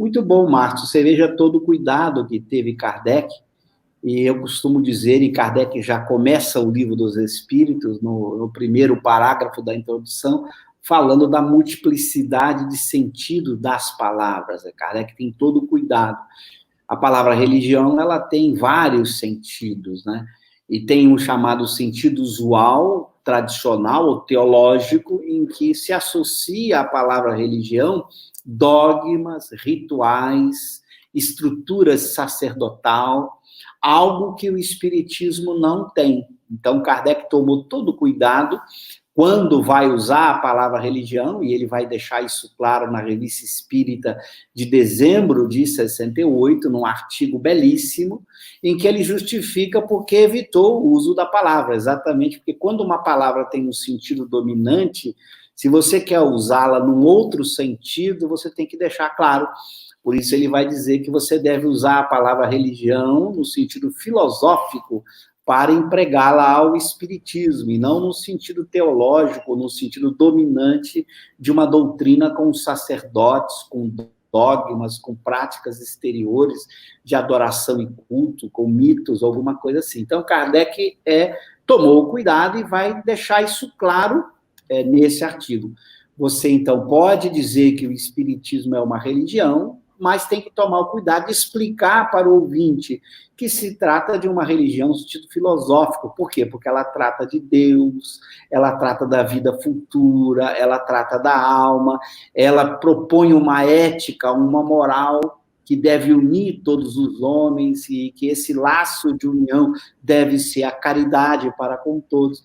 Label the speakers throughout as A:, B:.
A: Muito bom, Márcio. Você veja todo o cuidado que teve Kardec, e eu costumo dizer, e Kardec já começa o Livro dos Espíritos, no primeiro parágrafo da introdução, falando da multiplicidade de sentido das palavras. Kardec tem todo o cuidado. A palavra religião, ela tem vários sentidos, né? E tem um chamado sentido usual, tradicional ou teológico, em que se associa à palavra religião dogmas, rituais, estruturas sacerdotal, algo que o Espiritismo não tem. Então, Kardec tomou todo o cuidado quando vai usar a palavra religião, e ele vai deixar isso claro na Revista Espírita de dezembro de 68, num artigo belíssimo, em que ele justifica porque evitou o uso da palavra, exatamente porque quando uma palavra tem um sentido dominante, se você quer usá-la num outro sentido, você tem que deixar claro. Por isso ele vai dizer que você deve usar a palavra religião no sentido filosófico, para empregá-la ao espiritismo, e não no sentido teológico, no sentido dominante de uma doutrina com sacerdotes, com dogmas, com práticas exteriores de adoração e culto, com mitos, alguma coisa assim. Então, Kardec tomou o cuidado e vai deixar isso claro nesse artigo. Você, então, pode dizer que o espiritismo é uma religião, mas tem que tomar o cuidado de explicar para o ouvinte que se trata de uma religião no sentido filosófico. Por quê? Porque ela trata de Deus, ela trata da vida futura, ela trata da alma, ela propõe uma ética, uma moral que deve unir todos os homens e que esse laço de união deve ser a caridade para com todos.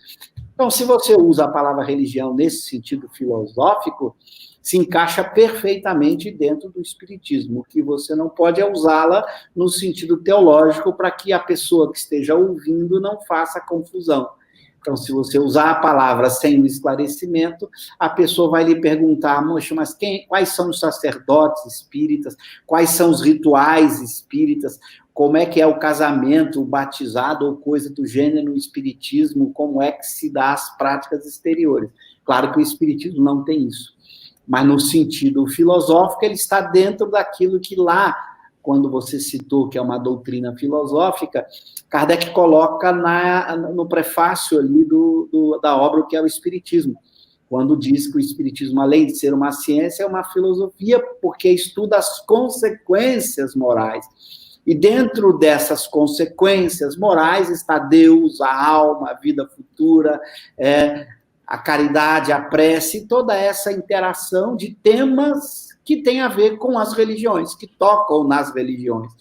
A: Então, se você usa a palavra religião nesse sentido filosófico, se encaixa perfeitamente dentro do espiritismo. O que você não pode é usá-la no sentido teológico para que a pessoa que esteja ouvindo não faça confusão. Então, se você usar a palavra sem o esclarecimento, a pessoa vai lhe perguntar, moxa, mas quais são os sacerdotes espíritas? Quais são os rituais espíritas? Como é que é o casamento, o batizado ou coisa do gênero no espiritismo? Como é que se dá as práticas exteriores? Claro que o espiritismo não tem isso. Mas no sentido filosófico, ele está dentro daquilo que lá, quando você citou que é uma doutrina filosófica, Kardec coloca no prefácio ali da obra o que é o Espiritismo, quando diz que o Espiritismo, além de ser uma ciência, é uma filosofia, porque estuda as consequências morais. E dentro dessas consequências morais está Deus, a alma, a vida futura, a caridade, a prece, toda essa interação de temas que tem a ver com as religiões, que tocam nas religiões.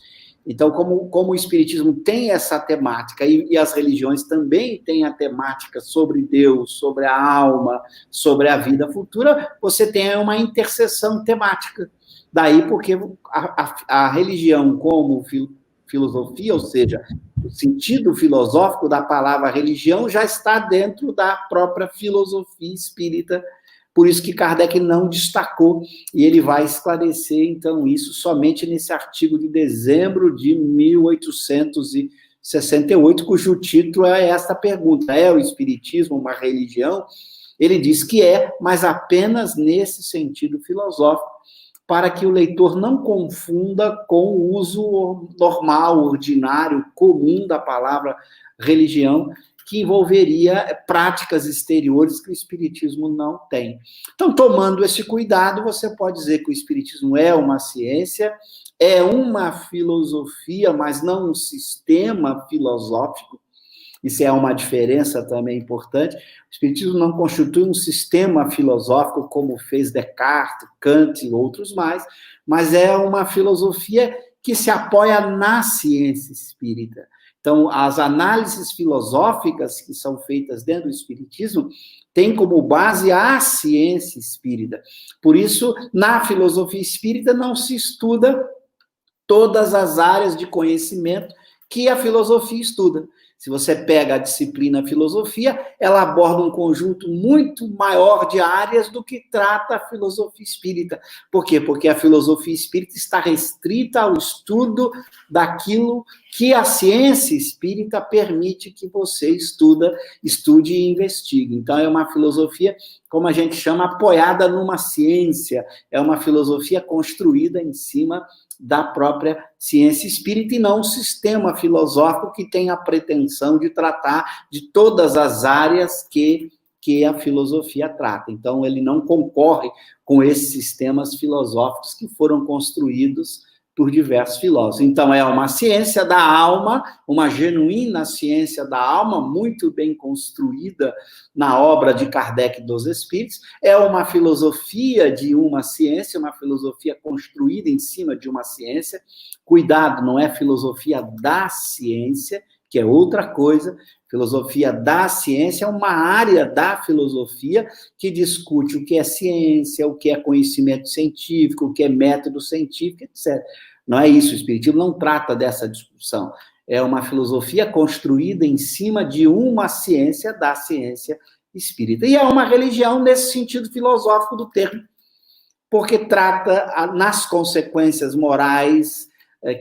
A: Então, como o espiritismo tem essa temática, e as religiões também têm a temática sobre Deus, sobre a alma, sobre a vida futura, você tem uma interseção temática. Daí porque a religião como filosofia, ou seja, o sentido filosófico da palavra religião já está dentro da própria filosofia espírita, por isso que Kardec não destacou, e ele vai esclarecer, então, isso somente nesse artigo de dezembro de 1868, cujo título é esta pergunta: é o espiritismo uma religião? Ele diz que é, mas apenas nesse sentido filosófico, para que o leitor não confunda com o uso normal, ordinário, comum da palavra religião, que envolveria práticas exteriores que o espiritismo não tem. Então, tomando esse cuidado, você pode dizer que o espiritismo é uma ciência, é uma filosofia, mas não um sistema filosófico. Isso é uma diferença também importante. O espiritismo não constitui um sistema filosófico como fez Descartes, Kant e outros mais, mas é uma filosofia que se apoia na ciência espírita. Então, as análises filosóficas que são feitas dentro do espiritismo têm como base a ciência espírita. Por isso, na filosofia espírita não se estuda todas as áreas de conhecimento que a filosofia estuda. Se você pega a disciplina filosofia, ela aborda um conjunto muito maior de áreas do que trata a filosofia espírita. Por quê? Porque a filosofia espírita está restrita ao estudo daquilo que a ciência espírita permite que você estude e investigue. Então, é uma filosofia, como a gente chama, apoiada numa ciência, é uma filosofia construída em cima da própria ciência espírita e não um sistema filosófico que tem a pretensão de tratar de todas as áreas que a filosofia trata. Então, ele não concorre com esses sistemas filosóficos que foram construídos por diversos filósofos. Então, é uma ciência da alma, uma genuína ciência da alma, muito bem construída na obra de Kardec dos Espíritos. É uma filosofia de uma ciência, uma filosofia construída em cima de uma ciência. Cuidado, não é filosofia da ciência, que é outra coisa. Filosofia da ciência é uma área da filosofia que discute o que é ciência, o que é conhecimento científico, o que é método científico, etc. Não é isso, o Espiritismo não trata dessa discussão. É uma filosofia construída em cima de uma ciência da ciência espírita. E é uma religião nesse sentido filosófico do termo, porque trata nas consequências morais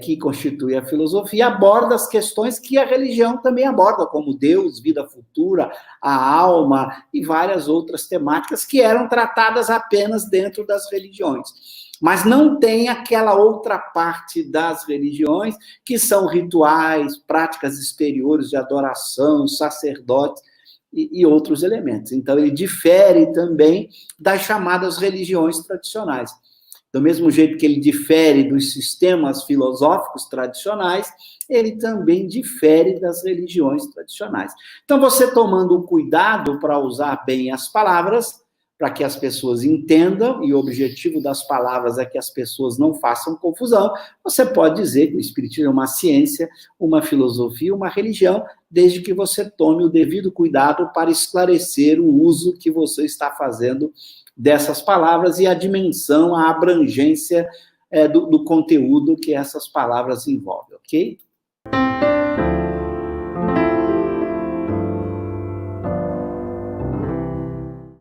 A: que constitui a filosofia, aborda as questões que a religião também aborda, como Deus, vida futura, a alma e várias outras temáticas que eram tratadas apenas dentro das religiões. Mas não tem aquela outra parte das religiões, que são rituais, práticas exteriores de adoração, sacerdotes e outros elementos. Então, ele difere também das chamadas religiões tradicionais. Do mesmo jeito que ele difere dos sistemas filosóficos tradicionais, ele também difere das religiões tradicionais. Então, você tomando o cuidado para usar bem as palavras, para que as pessoas entendam, e o objetivo das palavras é que as pessoas não façam confusão, você pode dizer que o Espiritismo é uma ciência, uma filosofia, uma religião, desde que você tome o devido cuidado para esclarecer o uso que você está fazendo dessas palavras e a dimensão, a abrangência do conteúdo que essas palavras envolvem, ok?